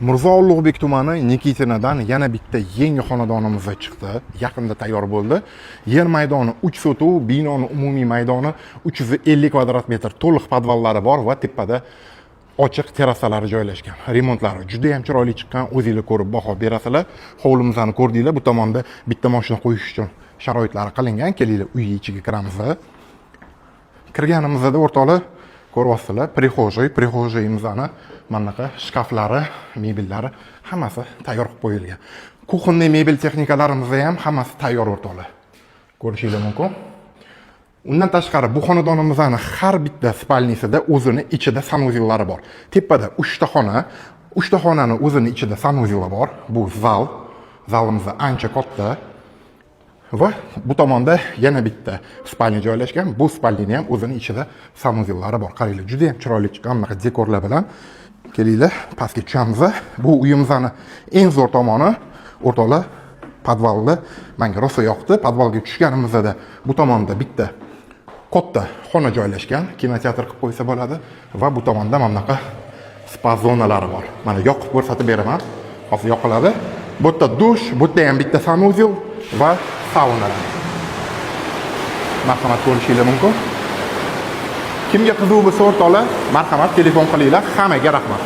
Mirzo Ulug'bek tumani Nikitinadan yana bitta yangi xonadonimiz chiqdi. Yaqinda tayyor bo'ldi. Yer maydoni 3 sotuv, binoning umumiy maydoni 350 kvadrat metr, to'liq podvallari bor va tepada ochiq terrasalari joylashgan. Remontlari juda ham chiroyli chiqqan. O'zingizlar ko'rib baho berasizlar. Hovlimizni ko'rdinglar. Bu tomonda bitta mashina qo'yish uchun sharoitlari qilingan. Kelinglar uy ichiga kiramiz. Kirganimizda o'rtoqlar ko'ryapsizlar, prixojiyimizni manaqa shkaflari, mebellari hammasi tayyor qilib qo'yilgan. Kuxonniy mebel texnikalarimiz ham hammasi tayyor o'rtoqlar. Ko'rishingiz mumkin. Undan tashqari bu xonadonimizning har bitta spalnisida o'zini ichida sanuzellari bor. Tepada 3 ta xona, 3 ta xonani o'zini ichida sanuzeli bor. Bu zal. Zalimiz ancha katta. Va bu tomonda yana bitta spalni joylashgan. Bu spalning ham o'zini ichida sanuzellari bor. Qaranglar, juda ham chiroyli chiqqan bunaqa dekorlar bilan. Kelinglar, pastga tushamiz. Bu uyimizning eng zo'r tomoni o'rtoqlar, podvalda menga rosa yoqdi. Podvalga tushganimizda bu tomonda bitta katta xona joylashgan, kinoteatr qilib qo'ysa bo'ladi va bu tomonda mana bunaqa spa zonalari bor. Mana yoqib ko'rsatib beraman. Hozir yoqiladi. Bu yerda dush, bu yerda ham bitta sanuzel va saunalar. Marhamat, ko'rishingiz mumkin. Kimga qiziq bo'lsa o'rtoqlar, marhamat telefon qilinglar. Hammaga rahmat.